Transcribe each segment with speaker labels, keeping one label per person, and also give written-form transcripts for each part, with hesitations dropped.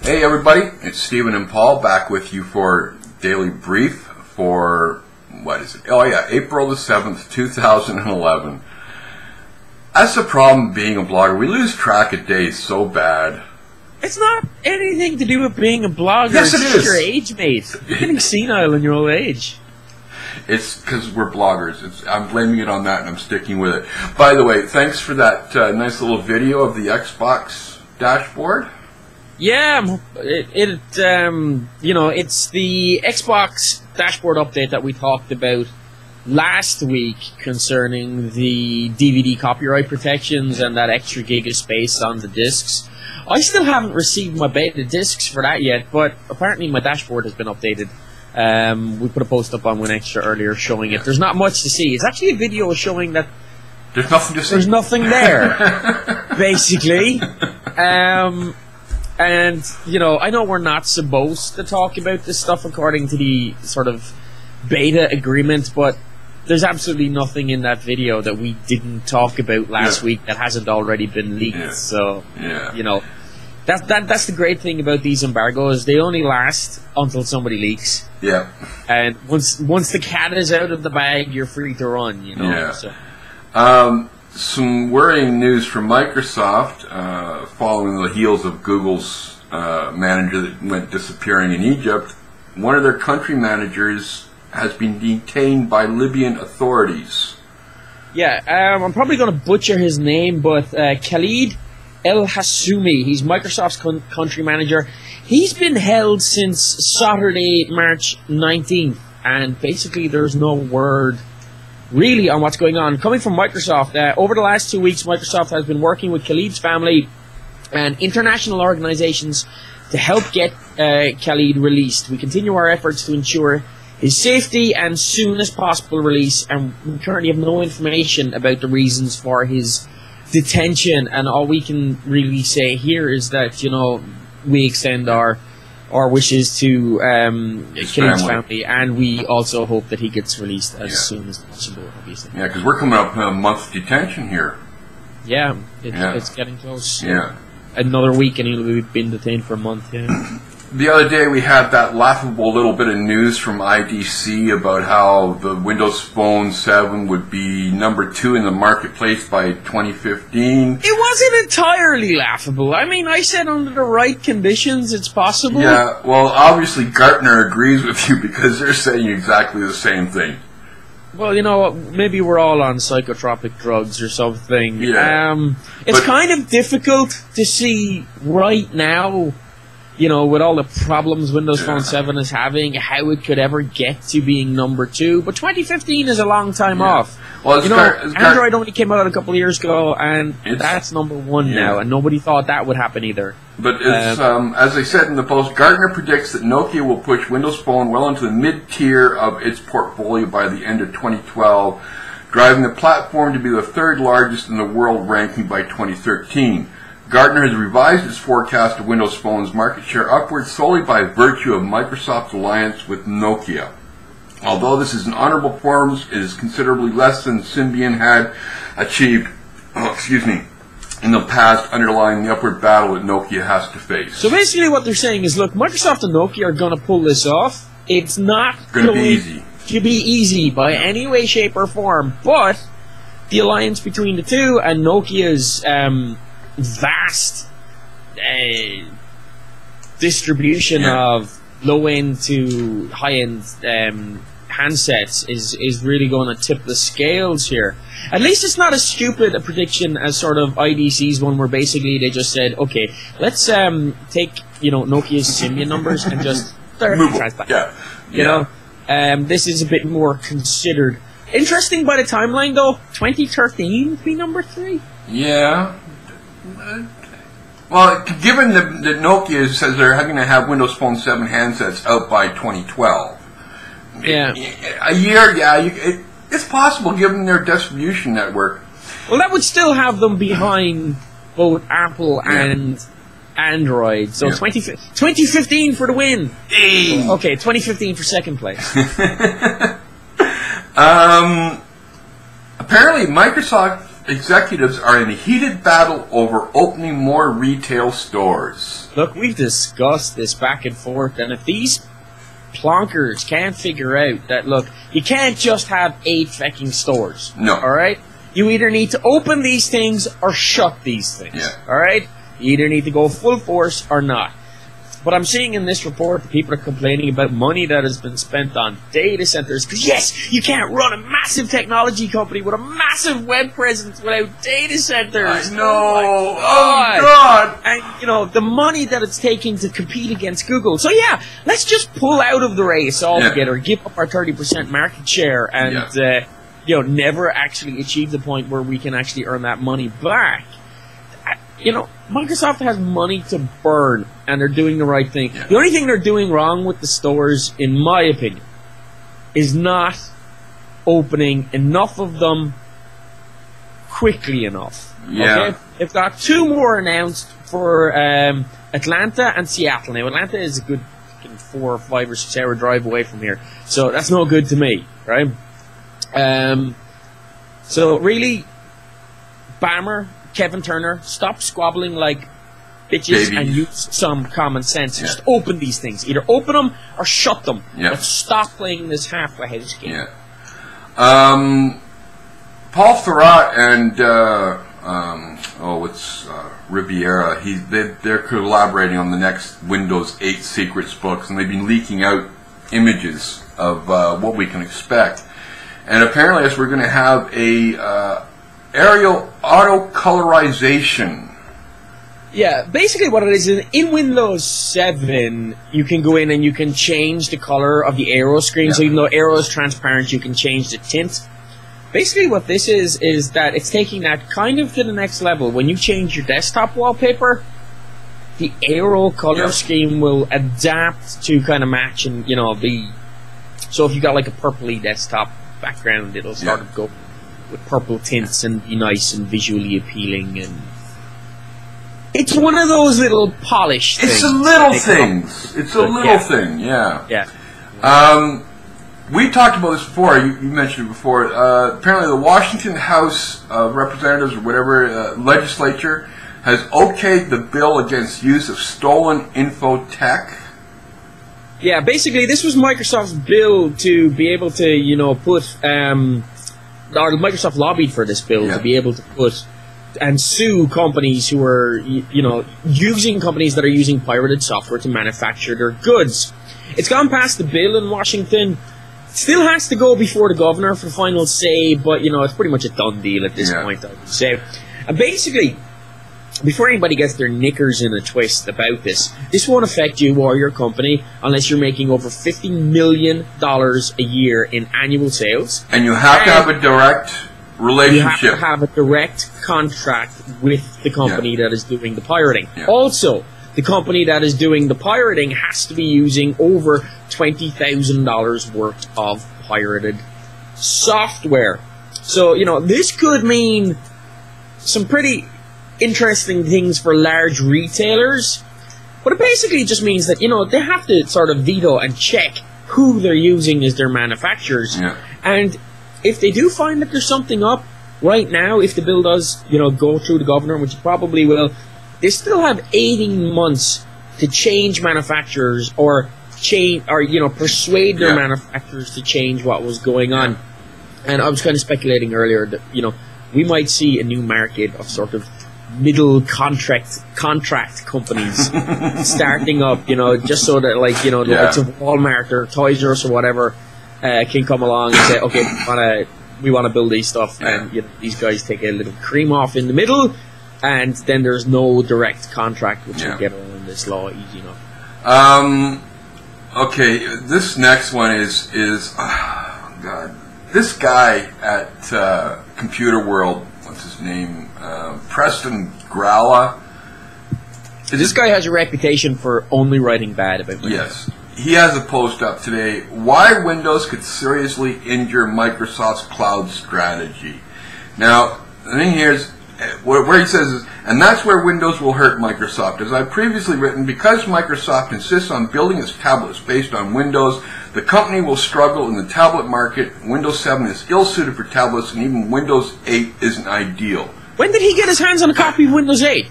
Speaker 1: Hey everybody, it's Stephen and Paul back with you for Daily Brief for, what is it? Oh yeah, April the 7th, 2011. That's the problem being a blogger. We lose track of days so bad.
Speaker 2: It's not anything to do with being a blogger.
Speaker 1: Yes, it
Speaker 2: it's
Speaker 1: is.
Speaker 2: Your age, mate. You're getting senile in your old age.
Speaker 1: It's because we're bloggers. I'm blaming it on that and I'm sticking with it. By the way, thanks for that nice little video of the Xbox dashboard.
Speaker 2: Yeah, it's the Xbox dashboard update that we talked about last week concerning the DVD copyright protections and that extra gig of space on the discs. I still haven't received my beta discs for that yet, but apparently my dashboard has been updated. We put a post up on WinExtra earlier showing it. There's not much to see. It's actually a video showing that
Speaker 1: there's nothing to see.
Speaker 2: There's nothing there, basically. And, I know we're not supposed to talk about this stuff according to the sort of beta agreement, but there's absolutely nothing in that video that we didn't talk about last week that hasn't already been leaked.
Speaker 1: Yeah.
Speaker 2: So, that's the great thing about these embargoes. They only last until somebody leaks.
Speaker 1: Yeah.
Speaker 2: And once the cat is out of the bag, you're free to run,
Speaker 1: Yeah.
Speaker 2: So.
Speaker 1: Some worrying news from Microsoft following the heels of Google's manager that went disappearing in Egypt. One of their country managers has been detained by Libyan authorities.
Speaker 2: Yeah, I'm probably going to butcher his name, but Khalid El Hassoumi, he's Microsoft's country manager. He's been held since Saturday, March 19th, and basically there's no word really on what's going on. Coming from Microsoft, over the last 2 weeks, Microsoft has been working with Khalid's family and international organizations to help get Khalid released. We continue our efforts to ensure his safety and soon as possible release, and we currently have no information about the reasons for his detention, and all we can really say here is that, we extend our wishes to Khalid's family, and we also hope that he gets released as soon as possible, obviously.
Speaker 1: Yeah, because we're coming up a month's detention here.
Speaker 2: Yeah, it's getting close.
Speaker 1: Yeah.
Speaker 2: Another week and he'll be been detained for a month, yeah.
Speaker 1: The other day we had that laughable little bit of news from IDC about how the Windows Phone 7 would be #2 in the marketplace by 2015.
Speaker 2: It wasn't entirely laughable. I mean, I said under the right conditions it's possible.
Speaker 1: Yeah, well, obviously Gartner agrees with you because they're saying exactly the same thing.
Speaker 2: Well, maybe we're all on psychotropic drugs or something.
Speaker 1: Yeah.
Speaker 2: It's kind of difficult to see right now, with all the problems Windows Phone 7 is having, how it could ever get to being #2. But 2015 is a long time off.
Speaker 1: Well,
Speaker 2: Android only came out a couple of years ago, and that's #1 now, and nobody thought that would happen either.
Speaker 1: But it's, as I said in the post, Gartner predicts that Nokia will push Windows Phone well into the mid-tier of its portfolio by the end of 2012, driving the platform to be the third largest in the world ranking by 2013. Gartner has revised its forecast of Windows Phone's market share upwards solely by virtue of Microsoft's alliance with Nokia. Although this is an honorable performance, it is considerably less than Symbian had achieved in the past, underlying the upward battle that Nokia has to face.
Speaker 2: So basically what they're saying is, look, Microsoft and Nokia are going to pull this off. It's not
Speaker 1: going to be easy.
Speaker 2: To be easy by any way, shape, or form, but the alliance between the two and Nokia's vast distribution of low-end to high-end handsets is really going to tip the scales here. At least it's not as stupid a prediction as sort of IDC's one, where basically they just said, okay, let's take Nokia's Symbian numbers and just transplant. This is a bit more considered. Interesting by the timeline though, 2013 would be #3.
Speaker 1: Yeah. Well, given that Nokia says they're going to have Windows Phone 7 handsets out by 2012.
Speaker 2: Yeah.
Speaker 1: A year, it's possible given their distribution network.
Speaker 2: Well, that would still have them behind both Apple and Android. So 2015 for the win.
Speaker 1: Hey.
Speaker 2: Okay, 2015 for second place.
Speaker 1: Apparently Microsoft executives are in a heated battle over opening more retail stores.
Speaker 2: Look, we've discussed this back and forth, and if these plonkers can't figure out that, look, you can't just have 8 fucking stores.
Speaker 1: No.
Speaker 2: Alright? You either need to open these things or shut these things.
Speaker 1: Yeah.
Speaker 2: Alright? You either need to go full force or not. But I'm seeing in this report that people are complaining about money that has been spent on data centers. Because yes, you can't run a massive technology company with a massive web presence without data centers.
Speaker 1: I know.
Speaker 2: Oh
Speaker 1: God.
Speaker 2: And, you know, the money that it's taking to compete against Google. So yeah, let's just pull out of the race altogether, give up our 30% market share, and, you know, never actually achieve the point where we can actually earn that money back. You know, Microsoft has money to burn, and they're doing the right thing. Yeah. The only thing they're doing wrong with the stores, in my opinion, is not opening enough of them quickly enough.
Speaker 1: Yeah.
Speaker 2: Okay? They've got 2 more announced for Atlanta and Seattle. Now, Atlanta is a good 4 or 5 or 6 hour drive away from here, so that's no good to me, right? So really, Bammer, Kevin Turner, stop squabbling like bitches and use some common sense. Yeah. Just open these things. Either open them or shut them.
Speaker 1: Yeah.
Speaker 2: But stop playing this halfway house game.
Speaker 1: Yeah. Paul Thurrott and Riviera. They're collaborating on the next Windows 8 secrets books, and they've been leaking out images of what we can expect. And apparently, as we're going to have a aerial auto colorization.
Speaker 2: Yeah, basically what it is, in Windows 7, you can go in and you can change the color of the Aero screen. Yeah. So even though Aero is transparent, you can change the tint. Basically what this is that it's taking that kind of to the next level. When you change your desktop wallpaper, the Aero color scheme will adapt to kind of match and, you know, so if you got like a purpley desktop background, it'll sort of go with purple tints and be nice and visually appealing, and it's one of those little polished things.
Speaker 1: It's a little things. It's a little thing, yeah.
Speaker 2: Yeah.
Speaker 1: We talked about this before. You mentioned it before. Apparently, the Washington House of Representatives or whatever legislature has okayed the bill against use of stolen info tech.
Speaker 2: Yeah, basically, this was Microsoft's bill to be able to, you know, put. Or Microsoft lobbied for this bill to be able to put and sue companies who are, you know, using companies that are using pirated software to manufacture their goods. It's gone past the bill in Washington. It still has to go before the governor for the final say, but, you know, it's pretty much a done deal at this point, I would say. And basically, before anybody gets their knickers in a twist about this won't affect you or your company unless you're making over $50 million a year in annual sales.
Speaker 1: And you have to have a direct relationship.
Speaker 2: You have to have a direct contract with the company that is doing the pirating. Yeah. Also, the company that is doing the pirating has to be using over $20,000 worth of pirated software. So, you know, this could mean some pretty interesting things for large retailers, but it basically just means that, you know, they have to sort of veto and check who they're using as their manufacturers. Yeah. And if they do find that there's something up right now, if the bill does, you know, go through the governor, which it probably will, they still have 18 months to change manufacturers or change, or, you know, persuade their manufacturers to change what was going on. And I was kind of speculating earlier that, you know, we might see a new market of sort of middle contract companies starting up, you know, just so that, like, you know, the likes of Walmart or Toys R Us or whatever can come along and say, okay, we want to build these stuff, and, you know, these guys take a little cream off in the middle, and then there's no direct contract, which will get around this law easy enough.
Speaker 1: Okay, this next one is oh God, this guy at Computer World, what's his name? Preston Gralla.
Speaker 2: This guy has a reputation for only writing bad about Windows.
Speaker 1: Yes. He has a post up today. Why Windows could seriously injure Microsoft's cloud strategy. Now, the thing here is, where he says is, and that's where Windows will hurt Microsoft. As I've previously written, because Microsoft insists on building its tablets based on Windows, The company will struggle in the tablet market. Windows 7 is ill-suited for tablets, and even Windows 8 isn't ideal.
Speaker 2: When did he get his hands on a copy of Windows 8?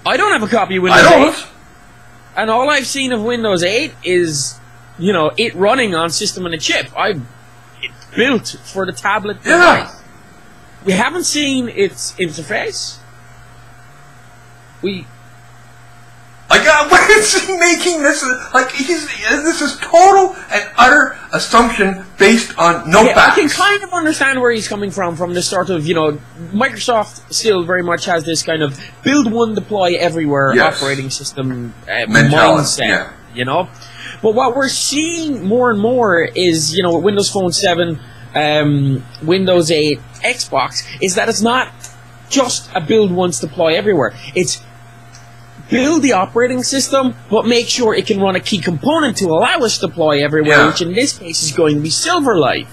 Speaker 2: I don't have a copy of Windows 8. And all I've seen of Windows 8 is, you know, it running on system on a chip. It's built for the tablet device. We haven't seen its interface.
Speaker 1: What is he making this? This is total and utter assumption based on no facts.
Speaker 2: I can kind of understand where he's coming from the sort of, you know, Microsoft still very much has this kind of build one, deploy everywhere operating system mindset, you know. But what we're seeing more and more is, you know, with Windows Phone 7, Windows 8, Xbox, is that it's not just a build once, deploy everywhere. It's build the operating system, but make sure it can run a key component to allow us to deploy everywhere, which in this case is going to be Silverlight.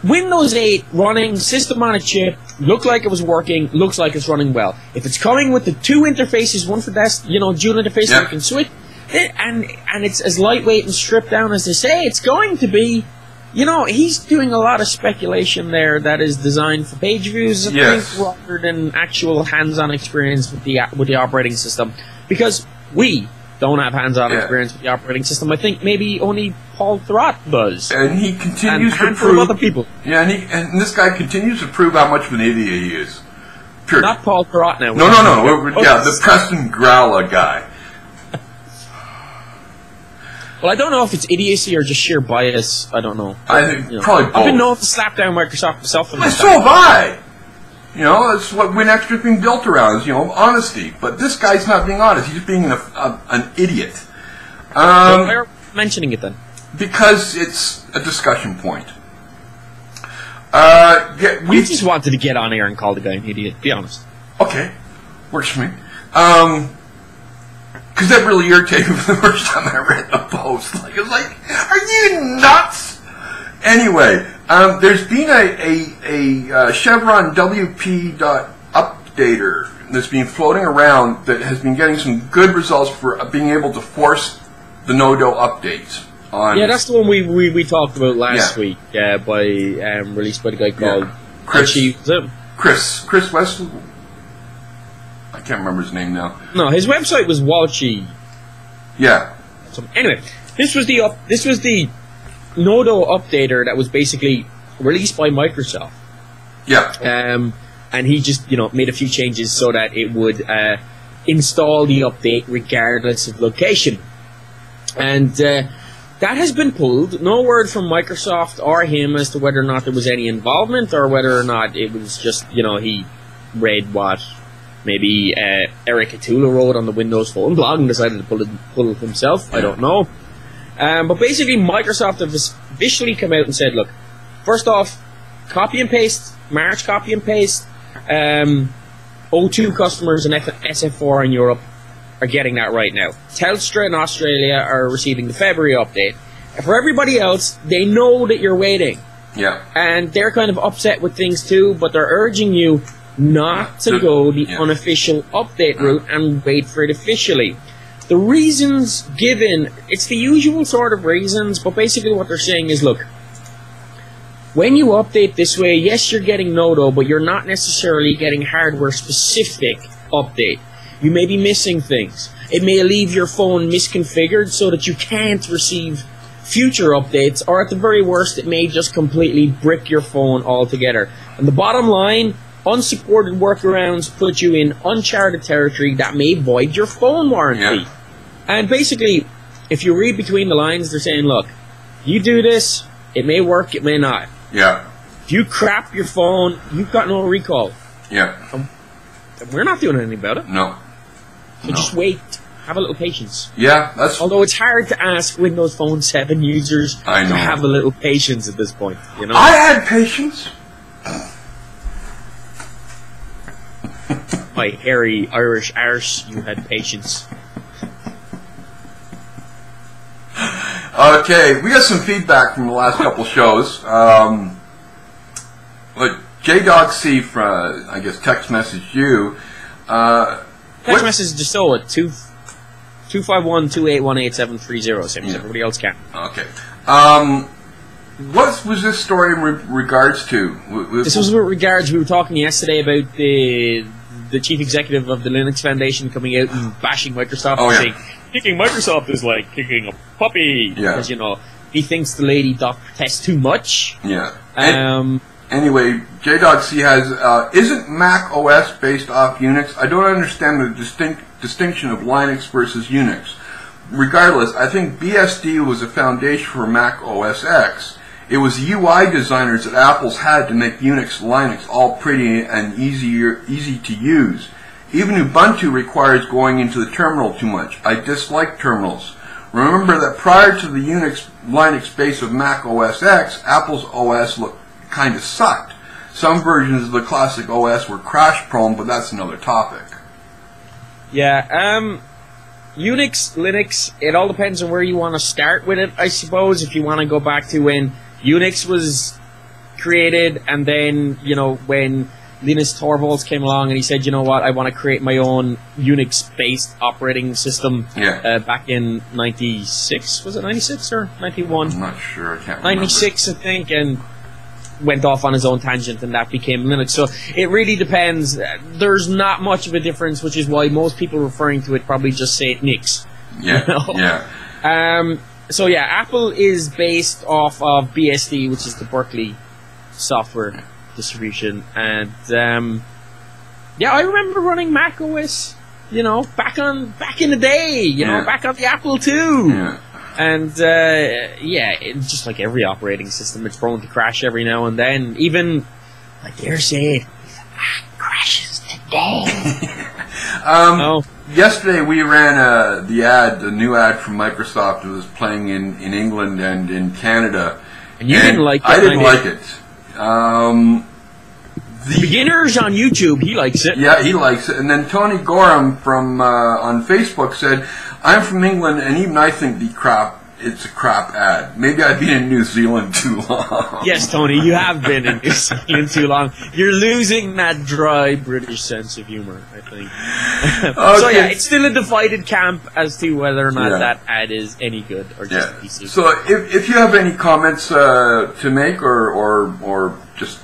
Speaker 2: Windows 8 running system on a chip, looked like it was working, looks like it's running well. If it's coming with the two interfaces, one for desk, you know, dual interface that you can switch, and it's as lightweight and stripped down as they say, it's going to be, you know, he's doing a lot of speculation there that is designed for page views, I think, rather than actual hands-on experience with the operating system. Because we don't have hands-on experience with the operating system. I think maybe only Paul Thurrott does.
Speaker 1: And he continues to prove... other people. Yeah, and this guy continues to prove how much of an idiot he is. Pure.
Speaker 2: Not Paul Thurrott now.
Speaker 1: No. The Preston Growler guy.
Speaker 2: Well, I don't know if it's idiocy or just sheer bias. I don't know.
Speaker 1: I think probably both.
Speaker 2: I've been known to slap down Microsoft myself.
Speaker 1: So have I. You know, that's what WinExtra's being built around, is, you know, honesty. But this guy's not being honest. He's just being an idiot.
Speaker 2: So why are we mentioning it then?
Speaker 1: Because it's a discussion point.
Speaker 2: We just wanted to get on air and call the guy an idiot. Be honest.
Speaker 1: Okay, works for me. Because that really irritated me the first time I read the post. Like, I was like, are you nuts? Anyway, there's been a Chevron WP updater that's been floating around that has been getting some good results for being able to force the no-do updates.
Speaker 2: That's the one we talked about last week, released by the guy called
Speaker 1: Chris West. I can't remember his name now.
Speaker 2: No, his website was WHA.
Speaker 1: Yeah.
Speaker 2: So anyway, this was the no-do updater that was basically released by Microsoft.
Speaker 1: Yeah.
Speaker 2: And he just, you know, made a few changes so that it would install the update regardless of location. And that has been pulled. No word from Microsoft or him as to whether or not there was any involvement or whether or not it was just, you know, he read what maybe Eric Atula wrote on the Windows Phone blog and decided to pull it himself. I don't know. But basically, Microsoft have officially come out and said, look, first off, copy and paste, March copy and paste, O2 customers and SF4 in Europe are getting that right now. Telstra in Australia are receiving the February update. And for everybody else, they know that you're waiting.
Speaker 1: Yeah.
Speaker 2: And they're kind of upset with things too, but they're urging you not to go the unofficial update route and wait for it officially. The reasons given, it's the usual sort of reasons, but basically what they're saying is, look, when you update this way, yes, you're getting no-do, but you're not necessarily getting hardware-specific update. You may be missing things. It may leave your phone misconfigured so that you can't receive future updates, or at the very worst, it may just completely brick your phone altogether. And the bottom line, unsupported workarounds put you in uncharted territory that may void your phone warranty. Yeah. And basically, if you read between the lines, they're saying, look, you do this, it may work, it may not.
Speaker 1: Yeah.
Speaker 2: If you crap your phone, you've got no recall.
Speaker 1: Yeah.
Speaker 2: We're not doing anything about it.
Speaker 1: No.
Speaker 2: So just wait. Have a little patience.
Speaker 1: Yeah, that's...
Speaker 2: Although it's hard to ask Windows Phone 7 users to have a little patience at this point. You know?
Speaker 1: I had patience.
Speaker 2: My hairy Irish arse, you had patience.
Speaker 1: Okay, we got some feedback from the last couple shows. JDogC from, I guess, text messaged you.
Speaker 2: Text message just so at 2 251-281-8730, same as everybody else can.
Speaker 1: Okay. What was this story in regards to?
Speaker 2: This was with regards, we were talking yesterday about the chief executive of the Linux Foundation coming out and bashing Microsoft and saying, kicking Microsoft is like kicking a puppy.
Speaker 1: Yeah.
Speaker 2: Because, he thinks the lady doth protest too much.
Speaker 1: Yeah. Anyway, JDogC has, isn't Mac OS based off Unix? I don't understand the distinction of Linux versus Unix. Regardless, I think BSD was a foundation for Mac OS X. It was UI designers that Apple's had to make Unix Linux all pretty and easy to use. Even Ubuntu requires going into the terminal too much. I dislike terminals. Remember that prior to the Unix Linux base of Mac OS X, Apple's OS kind of sucked. Some versions of the classic OS were crash prone, but that's another topic.
Speaker 2: Yeah, Unix, Linux, it all depends on where you want to start with it, I suppose. If you want to go back to when Unix was created, and then, when Linus Torvalds came along and he said, you know what, I want to create my own Unix-based operating system back in 96, was it 96 or 91?
Speaker 1: I'm not sure, I can't remember.
Speaker 2: 96, I think, and went off on his own tangent, and that became Linux. So it really depends. There's not much of a difference, which is why most people referring to it probably just say Nix.
Speaker 1: Yeah, yeah.
Speaker 2: So yeah, Apple is based off of BSD, which is the Berkeley software distribution, and I remember running Mac OS, back in the day, back on the Apple II.
Speaker 1: Yeah.
Speaker 2: And it's just like every operating system, it's prone to crash every now and then. Even, like they're saying, crashes today.
Speaker 1: Yesterday we ran the new ad from Microsoft. It was playing in England and in Canada.
Speaker 2: And you didn't like it.
Speaker 1: I didn't like it.
Speaker 2: The beginners on YouTube, he likes it.
Speaker 1: Yeah, he likes it. And then Tony Gorham from on Facebook said, I'm from England, and even I think it's a crap ad. Maybe I've been in New Zealand too long.
Speaker 2: Yes, Tony, you have been in New Zealand too long. You're losing that dry British sense of humor, I think. Okay. So yeah, it's still a divided camp as to whether or not that ad is any good or just a piece of...
Speaker 1: So if you have any comments to make or just,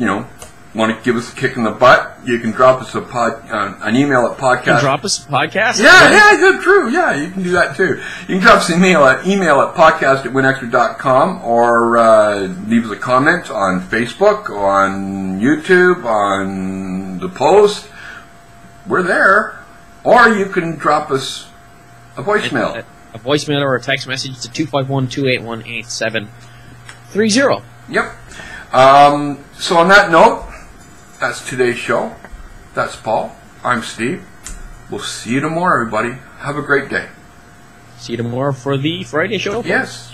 Speaker 1: want to give us a kick in the butt, you can drop us an email at podcast.
Speaker 2: You can drop us a podcast?
Speaker 1: Yeah, good, true. Yeah, you can do that too. You can drop us an email at podcast@winextra.com or leave us a comment on Facebook, on YouTube, on the post. We're there. Or you can drop us a voicemail.
Speaker 2: A voicemail or a text message to 251-281-8730.
Speaker 1: Yep. So on that note, that's today's show. That's Paul. I'm Steve. We'll see you tomorrow, everybody. Have a great day.
Speaker 2: See you tomorrow for the Friday show?
Speaker 1: Yes.